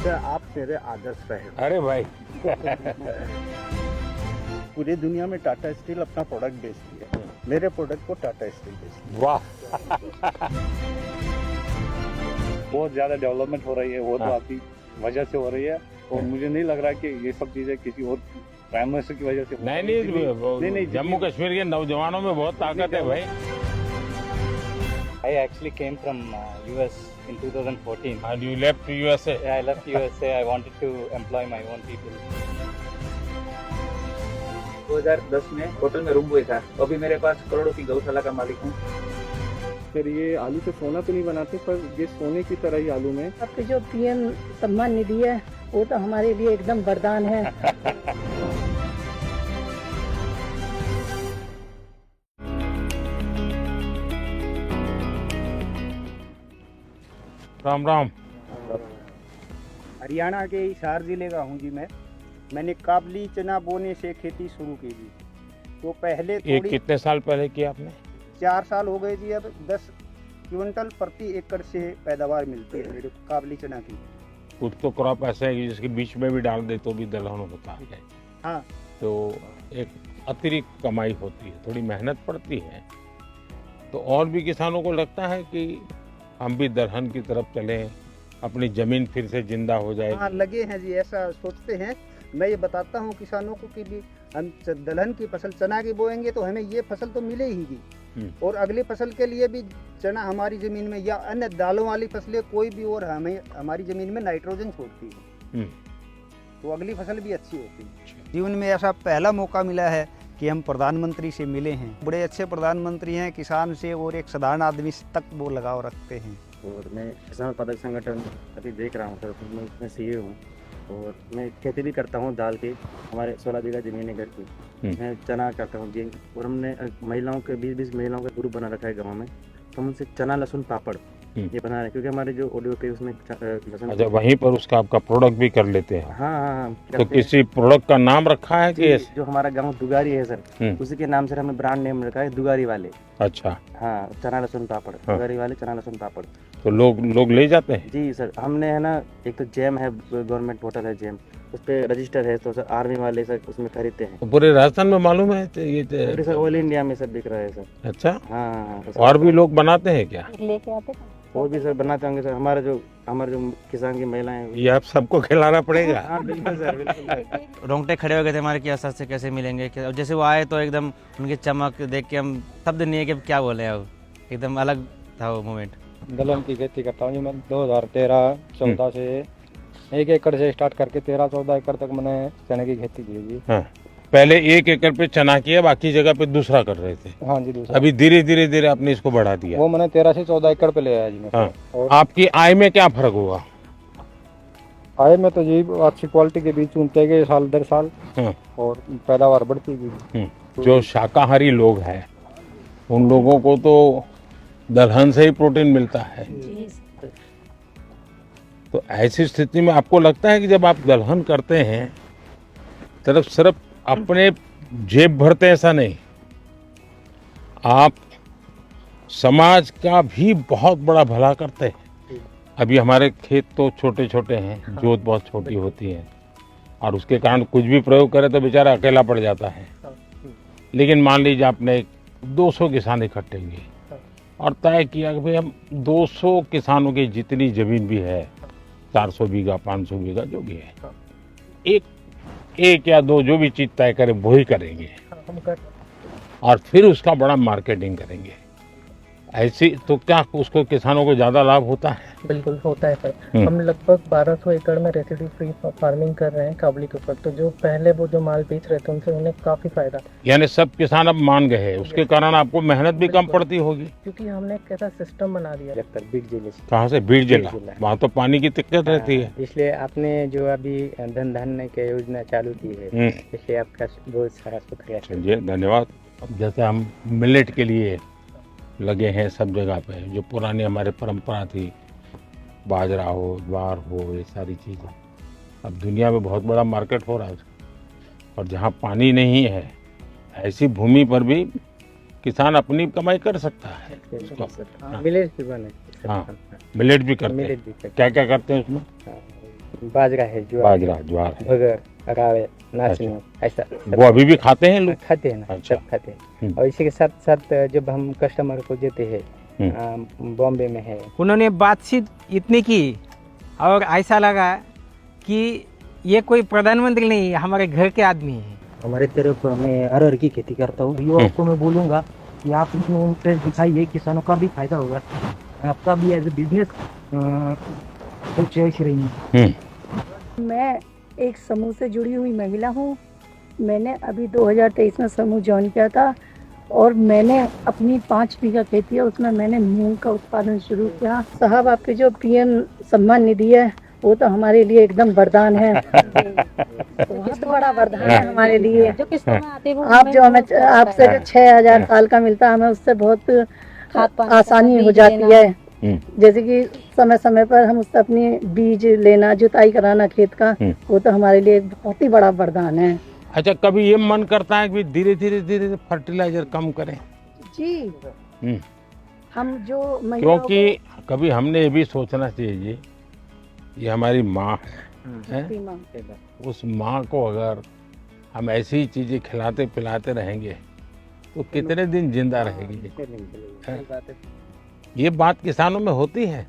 Sir आप मेरे आदर्श रहे। अरे भाई पूरी दुनिया में टाटा स्टील अपना प्रोडक्ट बेचती है, मेरे प्रोडक्ट को टाटा स्टील बेचती है। वाह बहुत ज़्यादा डेवलपमेंट हो रही है, वो तो हाँ। आपकी वजह से हो रही है और मुझे नहीं लग रहा कि ये सब चीज़ें किसी और प्राइम मिनिस्टर की वजह से हो नहीं रही है। नहीं जम्मू कश्मीर के नौजवानों में बहुत ताकत है भाई। I actually came from US in 2014. And you left USA. Yeah, I left USA. I wanted to employ my own people. 2010 में होटल में रूम बॉय था, अभी मेरे पास करोड़ों की गौशाला का मालिक हूँ। फिर ये आलू से सोना तो नहीं बनाते, पर ये सोने की तरह ही आलू में। अब जो पीएम सम्मान निधि है वो तो हमारे लिए एकदम वरदान है। राम राम। हरियाणा के हिसार जिले का हूँ जी मैंने काबली चना बोने से खेती शुरू की जी। तो पहले ये थोड़ी कितने साल पहले किया आपने? 4 साल हो गए जी। अब 10 क्विंटल प्रति एकड़ से पैदावार मिलती है मेरे काबली चना की। कुछ तो क्रॉप ऐसे है कि जिसके बीच में भी डाल दे तो भी दलहन होता है। हाँ, तो एक अतिरिक्त कमाई होती है, थोड़ी मेहनत पड़ती है। तो और भी किसानों को लगता है कि हम भी दलहन की तरफ चलें, अपनी जमीन फिर से जिंदा हो जाए। हाँ लगे हैं जी, ऐसा सोचते हैं। मैं ये बताता हूँ किसानों को कि भी हम दलहन की फसल चना की बोएंगे तो हमें ये फसल तो मिलेगी और अगली फसल के लिए भी चना हमारी जमीन में या अन्य दालों वाली फसलें कोई भी और हमें हमारी जमीन में नाइट्रोजन छोड़ती है, तो अगली फसल भी अच्छी होती है। जीवन में ऐसा पहला मौका मिला है कि हम प्रधानमंत्री से मिले हैं। बड़े अच्छे प्रधानमंत्री हैं, किसान से और एक साधारण आदमी तक वो लगाव रखते हैं। और मैं किसान उत्पादक संगठन अभी देख रहा हूँ सर, मैं उसमें सीए हूँ और मैं खेती भी करता हूँ दाल की। हमारे 16 बीघा जमीन है घर की, मैं चना करता हूँ गेहूँ। और हमने महिलाओं के 20 महिलाओं का ग्रुप बना रखा है गाँव में, तो हम उनसे चना लहसुन पापड़ ये बना रहे हैं, क्योंकि हमारे जो ऑडियो पे उसमें लहसुन। अच्छा, वहीं पर उसका आपका प्रोडक्ट भी कर लेते हैं? हाँ तो किसी प्रोडक्ट का नाम रखा है कि? जो हमारा गाँव दुगारी है सर, उसी के नाम से हमने ब्रांड नेम रखा है दुगारी वाले। अच्छा हाँ, चना लहसुन पापड़, दुगारी वाले चना लहसुन पापड़। तो लोग ले जाते हैं? जी सर, हमने है ना, एक तो जैम है, गवर्नमेंट पोर्टल है जैम, उस पर रजिस्टर है, तो सर आर्मी वाले सर उसमें खरीदते हैं। तो पूरे राजस्थान में मालूम है ये सर ऑल इंडिया में सर बिक रहा है सर। अच्छा हाँ, और भी लोग बनाते हैं क्या? लेके आते हैं और भी सर बनाते होंगे सर। हमारे जो किसान की महिलाएं, ये आप सबको खिलाना पड़ेगा। हाँ बिल्कुल सर, बिल्कुल। रोंगटे खड़े हो गए थे हमारे कि असर से कैसे मिलेंगे। और जैसे वो आए तो एकदम उनकी चमक देख के हम शब्द नहीं है कि क्या बोले, अब एकदम अलग था वो मोमेंट। दलहन की खेती करता हूँ जी मैं 2013-14 से 1 एकड़ से स्टार्ट करके 13-14 एकड़ तक मैंने चने की खेती की जी। हाँ, पहले 1 एकड़ पे चना किया, बाकी जगह पे दूसरा कर रहे थे। हाँ जी, दूसरा। अभी धीरे आपने इसको बढ़ा दिया। वो मैंने 13 से 14 एकड़ पे ले आया जी मैं। हाँ। और आपकी आय में क्या फर्क हुआ? आय में तो जी अच्छी क्वालिटी के बीज चुनते गए साल दर साल, और पैदावार बढ़ती गई। जो शाकाहारी लोग हैं उन लोगों को तो दलहन से ही प्रोटीन मिलता है। तो ऐसी स्थिति में आपको लगता है कि जब आप दलहन करते हैं तो सिर्फ अपने जेब भरते, ऐसा नहीं, आप समाज का भी बहुत बड़ा भला करते हैं। अभी हमारे खेत तो छोटे छोटे हैं, जोत बहुत छोटी होती है और उसके कारण कुछ भी प्रयोग करे तो बेचारा अकेला पड़ जाता है। लेकिन मान लीजिए आपने 200 किसान इकट्ठे किए और तय किया कि भाई हम 200 किसानों की जितनी जमीन भी है, 400 बीघा 500 बीघा जो भी है, एक या दो जो भी चीज तय करें वो ही करेंगे और फिर उसका बड़ा मार्केटिंग करेंगे। ऐसी तो क्या उसको किसानों को ज्यादा लाभ होता है? बिल्कुल होता है सर। हम लगभग 1200 एकड़ में रेसिड्यू फ्री फार्मिंग कर रहे हैं काबली के ऊपर। तो जो पहले वो जो माल बेच रहे थे उनसे उन्हें काफी फायदा, यानी सब किसान अब मान गए हैं, उसके कारण आपको मेहनत भी कम पड़ती होगी, क्योंकि हमने एक ऐसा सिस्टम बना दिया। बीट जिले से। कहाँ से? बीट जिला। वहाँ तो पानी की दिक्कत रहती है। इसलिए आपने जो अभी धन धान्य की योजना चालू की है, इसलिए आपका बहुत सारा शुक्रिया। चलिए धन्यवाद। अब जैसे हम मिलेट के लिए लगे हैं सब जगह पे, जो पुरानी हमारे परंपरा थी, बाजरा हो, ज्वार हो, ये सारी चीज़ें, अब दुनिया में बहुत बड़ा मार्केट हो रहा है। और जहाँ पानी नहीं है ऐसी भूमि पर भी किसान अपनी कमाई कर सकता है। मिलेट भी बने। हाँ, मिलेट भी करते हैं। क्या क्या करते हैं उसमें? बाजरा है, ज्वार, बाजरा, ज्वार है। भगर, रावे, नाचनी, ऐसा वो अभी भी खाते हैं लोग? खाते हैं ना, अच्छा। सब खाते हैं। और इसी के साथ साथ जब हम कस्टमर को देते हैं, बॉम्बे में है, उन्होंने बातचीत इतनी की और ऐसा लगा कि ये कोई प्रधानमंत्री नहीं, हमारे घर के आदमी है। हमारे तरफ मैं अरहर की खेती करता हूँ। युवाओं को मैं बोलूँगा कि आप इसमें इंटरेस्ट दिखाइए, किसानों का भी फायदा होगा, आपका भी एज ए बिजनेस चॉइस रही। मैं एक समूह से जुड़ी हुई महिला हूँ। मैंने अभी 2023 में समूह ज्वाइन किया था और मैंने अपनी 5 बीघा खेती है, उसमें मैंने मूंग का उत्पादन शुरू किया। साहब, आपके जो पीएम सम्मान निधि है वो तो हमारे लिए एकदम वरदान है, बहुत बड़ा वरदान है हमारे लिए। आप जो हमें आपसे जो 6,000 साल का मिलता है, हमें उससे बहुत आसानी हो जाती है। जैसे कि समय समय पर हम उससे अपनी बीज लेना, जुताई कराना खेत का, वो तो हमारे लिए एक बहुत ही बड़ा वरदान है। अच्छा, कभी ये मन करता है कि धीरे धीरे फर्टिलाइजर कम करें? जी, हम जो क्योंकि कभी हमने ये भी सोचना चाहिए जी, ये हमारी माँ है, उस माँ को अगर हम ऐसी चीजें खिलाते पिलाते रहेंगे तो कितने दिन जिंदा रहेगी? ये बात किसानों में होती है।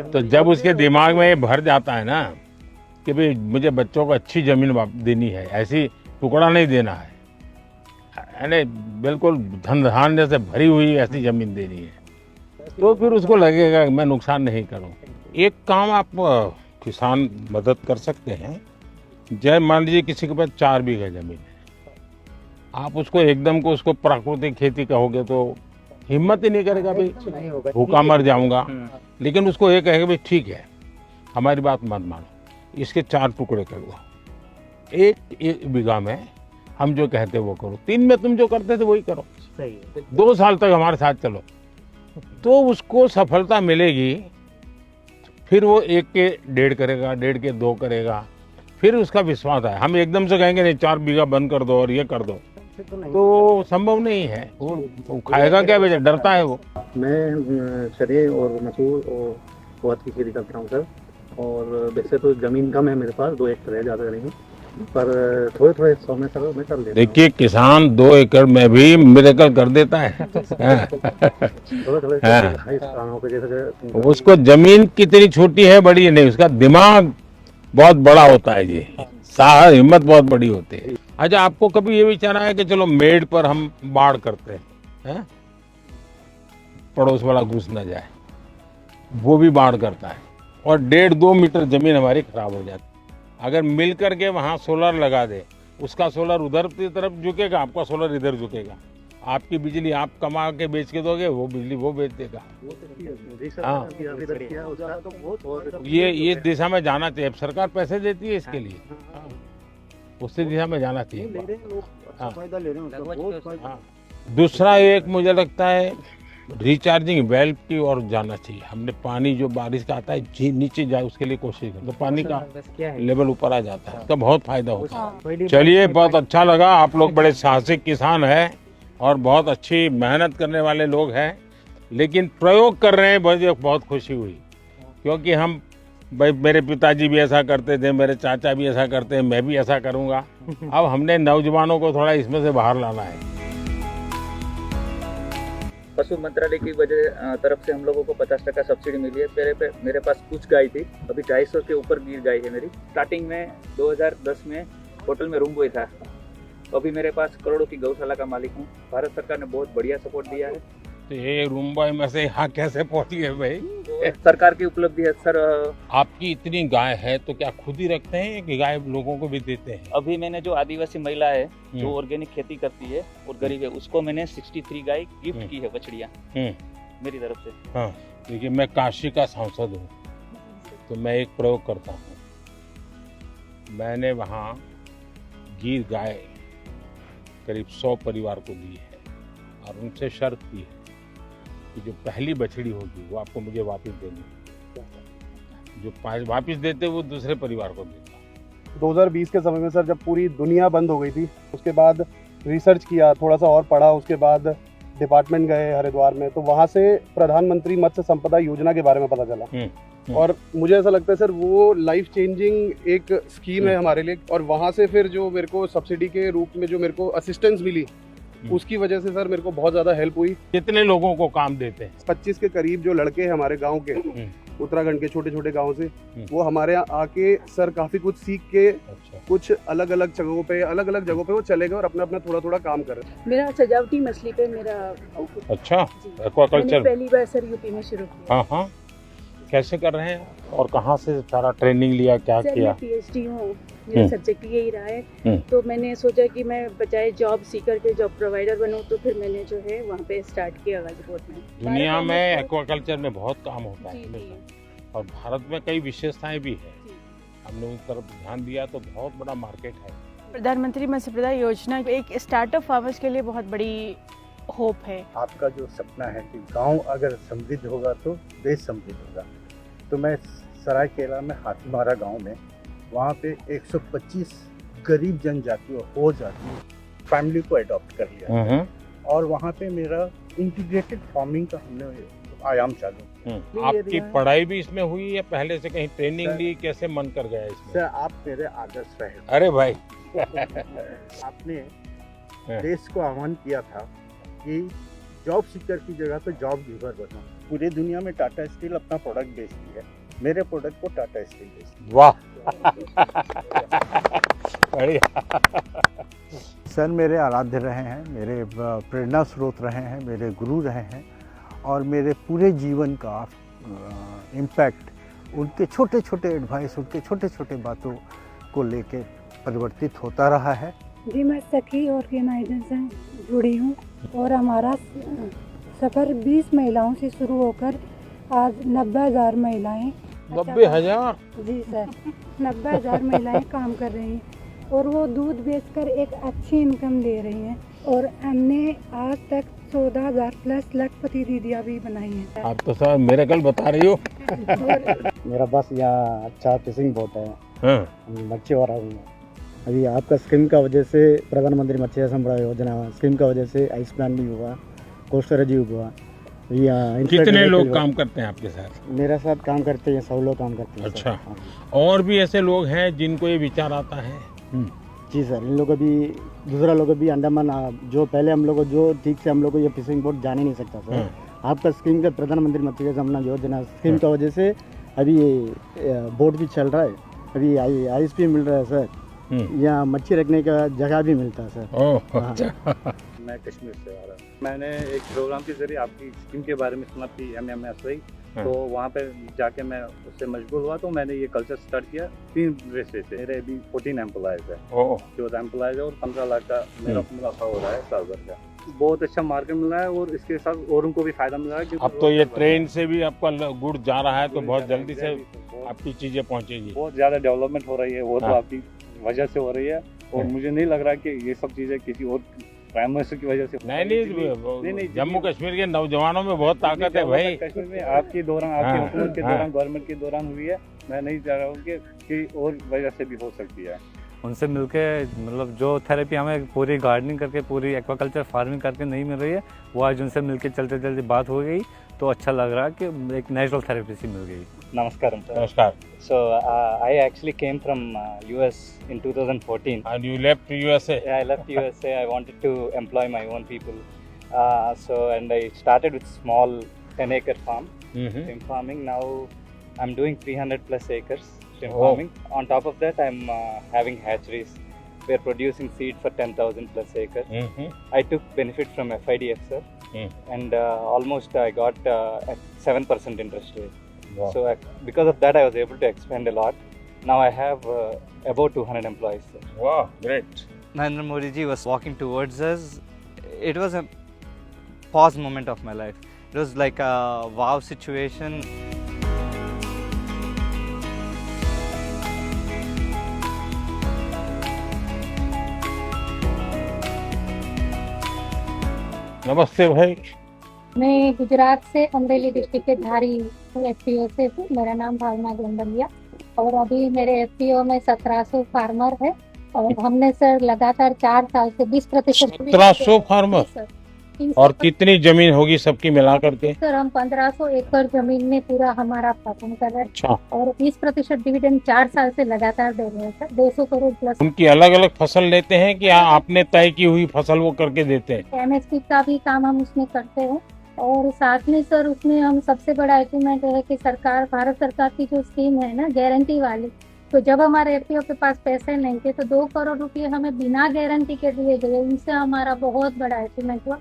तो जब उसके दिमाग में ये भर जाता है ना कि भाई मुझे बच्चों को अच्छी जमीन देनी है, ऐसी टुकड़ा नहीं देना है, यानी बिल्कुल धन धान्य से भरी हुई ऐसी जमीन देनी है, तो फिर उसको लगेगा कि मैं नुकसान नहीं करूं। एक काम आप किसान मदद कर सकते हैं। जय मान लीजिए किसी के पास 4 बीघा जमीन है, आप उसको एकदम को उसको प्राकृतिक खेती कहोगे तो हिम्मत ही नहीं करेगा, भाई भूखा मर जाऊंगा। लेकिन उसको ये कहेगा भाई ठीक है, हमारी बात मत मानो, इसके 4 टुकड़े कर दो, एक बीघा में हम जो कहते हैं वो करो, 3 में तुम जो करते थे वही करो, 2 साल तक हमारे साथ चलो, तो उसको सफलता मिलेगी। फिर वो 1 के 1.5 करेगा, 1.5 के 2 करेगा, फिर उसका विश्वास है। हम एकदम से कहेंगे नहीं 4 बीघा बंद कर दो और ये कर दो, तो संभव नहीं है। वो खाएगा क्या, बेचा डरता है वो। मैं चने और मसूर और उड़द की खेती करता हूँ सर, और वैसे तो जमीन कम है मेरे पास, 2 एकड़ है, ज़्यादा नहीं, पर थोड़े थोड़े 100 में सर मैं कर लेता हूँ। देखिए, किसान 2 एकड़ में भी मिरेकल कर देता है। उसको जमीन कितनी छोटी है बड़ी है नहीं, उसका दिमाग बहुत बड़ा होता है जी, साहस हिम्मत बहुत बड़ी होती है। अच्छा, आपको कभी ये विचार आया कि चलो मेड पर हम बाढ़ करते हैं, पड़ोस वाला घुस न जाए, वो भी बाढ़ करता है और 1.5-2 मीटर जमीन हमारी खराब हो जाती है। अगर मिल करके वहां सोलर लगा दे, उसका सोलर उधर की तरफ झुकेगा, आपका सोलर इधर झुकेगा, आपकी बिजली आप कमा के बेच के दोगे, वो बिजली वो बेच देगा। हाँ, ये दिशा में जाना चाहिए। सरकार पैसे देती है इसके लिए, उसी दिशा में जाना चाहिए। दूसरा एक मुझे लगता है रिचार्जिंग वेल की ओर जाना चाहिए। हमने पानी जो बारिश का आता है नीचे जाए उसके लिए कोशिश करें, तो पानी का लेवल ऊपर आ जाता है, इसका बहुत फायदा होता है। चलिए, बहुत अच्छा लगा। आप लोग बड़े साहसिक किसान हैं और बहुत अच्छी मेहनत करने वाले लोग हैं, लेकिन प्रयोग कर रहे हैं, मुझे बहुत खुशी हुई। क्योंकि हम भाई, मेरे पिताजी भी ऐसा करते थे, मेरे चाचा भी ऐसा करते हैं, मैं भी ऐसा करूँगा। अब हमने नौजवानों को थोड़ा इसमें से बाहर लाना है। पशु मंत्रालय की वजह तरफ से हम लोगों को 50% सब्सिडी मिली है। मेरे पास कुछ गाय थी, अभी 250 के ऊपर गिर गाय है मेरी। स्टार्टिंग में 2010 में होटल में रूम बॉय था, अभी मेरे पास करोड़ों की गौशाला का मालिक हूँ। भारत सरकार ने बहुत बढ़िया सपोर्ट दिया है। तो ये रूम बॉय में से यहाँ कैसे पहुँची है भाई? तो सरकार की उपलब्धि है सर। आपकी इतनी गाय है तो क्या खुद ही रखते हैं कि गाय लोगों को भी देते हैं? अभी मैंने जो आदिवासी महिला है जो ऑर्गेनिक खेती करती है और गरीब है, उसको मैंने 63 गाय गिफ्ट की है, बछड़ियाँ मेरी तरफ से। हाँ, देखिए, मैं काशी का सांसद हूँ, तो मैं एक प्रयोग करता हूँ। मैंने वहाँ गिर गाय करीब 100 परिवार को दी है और उनसे शर्त की है कि जो पहली बछड़ी होगी वो आपको मुझे वापस देनी है, जो वापस देते वो दूसरे परिवार को देता। 2020 के समय में सर, जब पूरी दुनिया बंद हो गई थी, उसके बाद रिसर्च किया, थोड़ा सा और पढ़ा, उसके बाद डिपार्टमेंट गए हरिद्वार में, तो वहाँ से प्रधानमंत्री मत्स्य संपदा योजना के बारे में पता चला। और मुझे ऐसा लगता है सर वो लाइफ चेंजिंग एक स्कीम है हमारे लिए। और वहाँ से फिर जो मेरे को सब्सिडी के रूप में जो मेरे को असिस्टेंस मिली, उसकी वजह से सर मेरे को बहुत ज़्यादा हेल्प हुई। कितने लोगों को काम देते हैं? 25 के करीब जो लड़के हैं हमारे गांव के, उत्तराखंड के छोटे छोटे गांव से, वो हमारे यहाँ आके सर काफ़ी कुछ सीख के कुछ अलग अलग जगहों पे वो चले गए और अपना अपना थोड़ा थोड़ा काम कर रहे हैं। मेरा सजावटी मछली पे मेरा अच्छा, एक्वाकल्चर पहली बार सर यूपी में शुरू किया। हाँ हाँ, कैसे कर रहे हैं और कहाँ से सारा ट्रेनिंग लिया, क्या सर किया? मैं PhD हूँ, मेरा सब्जेक्ट यही रहा है। तो मैंने सोचा कि मैं बजाय जॉब सीकर के जॉब प्रोवाइडर बनूँ, तो फिर मैंने जो है वहाँ पे स्टार्ट किया गाजीपुर में। दुनिया में एक्वाकल्चर में बहुत काम होता है और भारत में कई विशेषताएं भी है। हमने उस तरफ ध्यान दिया तो बहुत बड़ा मार्केट है। प्रधानमंत्री मत्स्य संपदा योजना एक स्टार्टअप फार्मर्स के लिए बहुत बड़ी होप है। आपका जो सपना है कि गांव अगर समृद्ध होगा तो देश समृद्ध होगा, तो मैं सरायकेला में हाथीमारा गांव में वहाँ पे 125 गरीब जनजाति और हो जाति फैमिली को अडॉप्ट कर लिया और वहाँ पे मेरा इंटीग्रेटेड फार्मिंग का हमने आयाम चालू। आपकी पढ़ाई भी इसमें हुई या पहले से कहीं ट्रेनिंग ली, कैसे मन कर गया इसमें? सर आप मेरे आदर्श रहे। अरे भाई आपने देश को आह्वान किया था कि जॉब सीकर की जगह पे जॉब गिवर बनो। पूरी दुनिया में टाटा स्टील अपना प्रोडक्ट बेचती है, मेरे प्रोडक्ट को टाटा स्टील बेचती है। वाह बढ़िया। सर मेरे आराध्य रहे हैं, मेरे प्रेरणा स्रोत रहे हैं, मेरे गुरु रहे हैं और मेरे पूरे जीवन का इम्पैक्ट उनके छोटे छोटे एडवाइस, उनके छोटे छोटे बातों को लेके परिवर्तित होता रहा है। जी मैं सखी ऑर्गेनाइजेशन से जुड़ी हूँ और हमारा सफ़र 20 महिलाओं से शुरू होकर आज 90,000 महिलाएं 90,000? जी सर 90,000 महिलाएं काम कर रही हैं और वो दूध बेचकर एक अच्छी इनकम ले रही हैं और हमने आज तक 14,000 प्लस लखपति दीदियाँ भी बनाई हैं। आप तो सर मिरेकल बता रही हो। मेरा बस यहाँ अच्छा फिशिंग बोट है, मच्छी वाला हूँ। अभी आपका स्कीम का वजह से प्रधानमंत्री मत्स्य संपदा योजना स्कीम का वजह से आइस प्लान भी हुआ, कोस्टर जी हुआ। कितने लोग काम करते हैं आपके साथ? मेरे साथ काम करते हैं 100 लोग काम करते हैं। अच्छा, और भी ऐसे लोग हैं जिनको ये विचार आता है? जी सर, इन लोगों भी दूसरा लोग भी अंडमान जो पहले हम लोग को जो ठीक से हम लोग को ये फिशिंग बोट जाने नहीं सकता सर। आपका स्कीम का प्रधानमंत्री मत्स्य संपदा योजना स्कीम का वजह से अभी ये बोट भी चल रहा है, अभी आइस भी मिल रहा है सर, यहाँ मच्छी रखने का जगह भी मिलता है सर। मैं कश्मीर से आ रहा हूँ। मैंने एक प्रोग्राम के जरिए आपकी स्कीम के बारे में सुना थी MMSY, तो वहाँ पे जाके मैं उससे मशगूल हुआ, तो मैंने ये कल्चर स्टार्ट किया 3 रेसे से। मेरे अभी 14 एम्प्लॉयज़ है, 14 एम्प्लॉयज़ है और 15 लाख का मेरा मुनाफा हो रहा है साल भर का। बहुत अच्छा मार्केट मिल रहा है और इसके साथ औरों को भी फायदा मिल रहा है। अब तो ये ट्रेन से भी आपका गुड़ जा रहा है तो बहुत जल्दी से आपकी चीजें पहुँचेगी। बहुत ज़्यादा डेवलपमेंट हो रही है, वो तो आपकी वजह से हो रही है और मुझे नहीं लग रहा कि ये सब चीज़ें किसी और प्राइम मिनिस्टर की वजह से। नहीं, जम्मू कश्मीर के नौजवानों में बहुत ताकत है भाई। कश्मीर में आपकी दौरान, आपकी हुकूमत के दौरान, गवर्नमेंट के दौरान हुई है। मैं नहीं चाह रहा हूँ कि और वजह से भी हो सकती है। उनसे मिलके मतलब जो थेरेपी हमें पूरी गार्डनिंग करके, पूरी एक्वाकल्चर फार्मिंग करके नहीं मिल रही है, वो आज उनसे मिलके चलते चलते बात हो गई तो अच्छा लग रहा है कि एक नेचुरल थेरेपी सी मिल गई। Namaskaram, sir. Namaskar. So I actually came from US in 2014. And you left USA? Yeah, I left USA. I wanted to employ my own people. And I started with small 10-acre farm, shrimp farming. Now I'm doing 300 plus acres shrimp farming. On top of that, I'm having hatcheries. We're producing seed for 10,000 plus acres. I took benefit from FIDF, sir. And almost I got 7% interest rate. Wow. So because of that, I was able to expand a lot. Now I have about 200 employees. Sir. Wow, great. Narendra Modi ji was walking towards us. It was a pause moment of my life. It was like a wow situation. नमस्ते भाई। मैं गुजरात से Amreli district के धारी FPO से हूँ। मेरा नाम भावना गोंडलिया और अभी मेरे FPO में 1700 फार्मर है और हमने सर लगातार 4 साल से 20% 1700 फार्मर? और कितनी जमीन होगी सबकी मिला करके? सर हम 1500 एकड़ जमीन में पूरा हमारा फार्मिंग कर रहे हैं। अच्छा। और 20% डिविडेंड 4 साल से लगातार दे रहे हैं सर, 200 करोड़ प्लस। उनकी अलग अलग फसल लेते हैं कि आपने तय की हुई फसल वो करके देते हैं? MSP का भी काम हम उसमें करते हैं और साथ में सर उसमें हम सबसे बड़ा अचीवमेंट है कि सरकार, भारत सरकार की जो स्कीम है ना गारंटी वाली, तो जब हमारे FPO के पास पैसे नहीं थे तो 2 करोड़ रुपए हमें बिना गारंटी के दिए गए। इनसे हमारा बहुत बड़ा अचीवमेंट हुआ।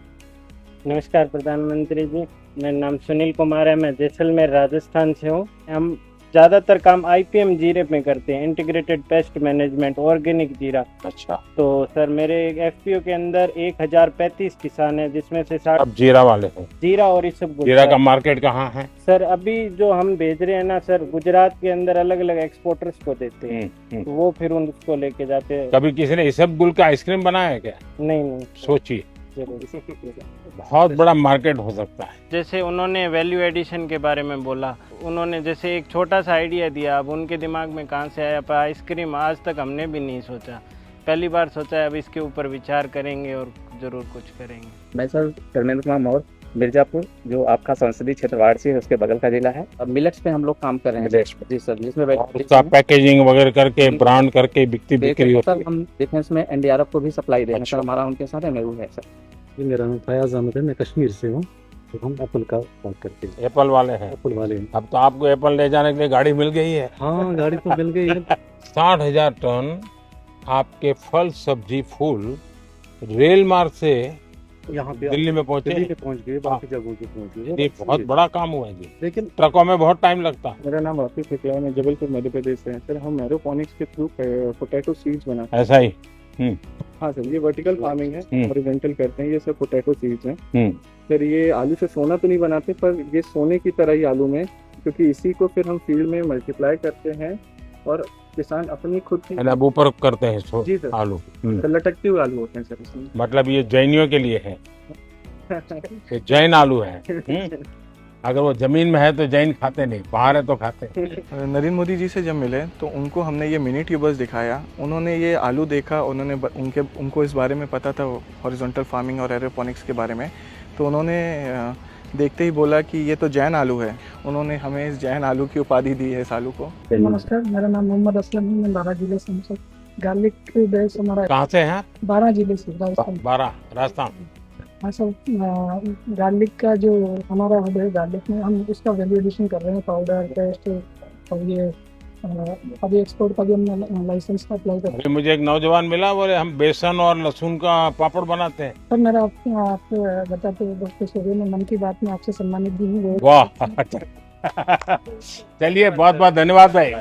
नमस्कार प्रधानमंत्री जी, मेरा नाम सुनील कुमार है, मैं जैसलमेर राजस्थान से हूँ। हम ज़्यादातर काम IPM जीरे में करते हैं, इंटीग्रेटेड पेस्ट मैनेजमेंट, ऑर्गेनिक जीरा। अच्छा। तो सर मेरे FPO के अंदर 1035 किसान है, जिसमें से 60 अब जीरा वाले हैं। जीरा और इस सब जीरा का मार्केट कहाँ है? सर अभी जो हम भेज रहे हैं ना सर, गुजरात के अंदर अलग अलग एक्सपोर्टर्स को देते हैं, तो वो फिर उनको लेके जाते हैं। कभी किसी ने इसबगुल का आइसक्रीम बनाया है क्या? नहीं। सोचिए, बहुत बड़ा मार्केट हो सकता है। जैसे उन्होंने वैल्यू एडिशन के बारे में बोला, उन्होंने जैसे एक छोटा सा आइडिया दिया, अब उनके दिमाग में कहाँ से आया, पर आइसक्रीम आज तक हमने भी नहीं सोचा, पहली बार सोचा है। अब इसके ऊपर विचार करेंगे और जरूर कुछ करेंगे। मैं सर धर्मेंद्र कुमार मौर्य, मिर्जापुर, जो आपका संसदीय क्षेत्र वाराणसी है उसके बगल का जिला है। अब मिलेट्स पे हम लोग काम कर रहे हैं जी सर, जिसमें उसका पैकेजिंग वगैरह करके ब्रांड करके बिक्री होती है। हम डिफेंस में NDRF को भी सप्लाई दे रहे हैं सर, हमारा उनके साथ MOU है सर। मेरा नाम फयाज अहमद है, मैं कश्मीर से हूँ। तो हम एप्पल का काम करते हैं। एप्पल वाले हैं? एप्पल वाले हैं। अब तो आपको एप्पल ले जाने के लिए गाड़ी मिल गई है। हाँ गाड़ी तो मिल गई है। 60,000 टन आपके फल सब्जी फूल रेल मार्ग से यहाँ पे दिल्ली में पहुंचे? दिल्ली में पहुंच गए, बाकी जगहों पे पहुंच गए। ये बहुत बड़ा काम हुआ है जी, लेकिन ट्रकों में बहुत टाइम लगता है। मेरा नाम आसिफ है, मैं जबलपुर मध्य प्रदेश से। सर हम एरोपोनिक्स के थ्रू पोटैटो सीड्स बनाते हैं। ऐसा ही? हाँ सर, ये वर्टिकल फार्मिंग है, हॉरिजॉन्टल करते हैं। ये सब पोटैटो सीड्स हैं सर। ये आलू से सोना तो नहीं बनाते, पर ये सोने की तरह ही आलू में, क्योंकि इसी को फिर हम फील्ड में मल्टीप्लाई करते हैं और किसान अपनी खुद की अब ऊपर करते हैं जी सर, आलू। तो लटकते हुए आलू होते हैं सर इसमें। मतलब ये जैनियों के लिए है, ये जैन आलू है। अगर वो जमीन में है तो जैन खाते नहीं, बाहर है तो खाते। नरेंद्र मोदी जी से जब मिले तो उनको हमने ये मिनी ट्यूबर्स दिखाया, उन्होंने ये आलू देखा, उन्होंने उनको इस बारे में पता था हॉरिजॉन्टल फार्मिंग और एरोपोनिक्स के बारे में, तो उन्होंने देखते ही बोला कि ये तो जैन आलू है। उन्होंने हमें इस जैन आलू की उपाधि दी है इस आलू को। नमस्कार, मेरा नाम मोहम्मद असलम है, मैं 12 जिले से हूँ। गार्लिक बेस हमारा कहाँ से है? 12 जिले से, राजस्थान। 12 राजस्थान। हाँ सर, गार्लिक का जो हमारा हब है, गार्लिक में हम उसका वैल्यू एडिशन कर रहे हैं, पाउडर, पेस्ट, और ये अभी एक्सपोर्ट का भी हम लाइसेंस का अप्लाई कर रहे हैं। मुझे एक नौजवान मिला, बोले हम बेसन और लहसुन का पापड़ बनाते हैं। सर मेरा आप बताते डॉक्टर सूर्य ने मन की बात में आपसे सम्मानित भी हूँ। वाह, चलिए बहुत बहुत धन्यवाद भाई।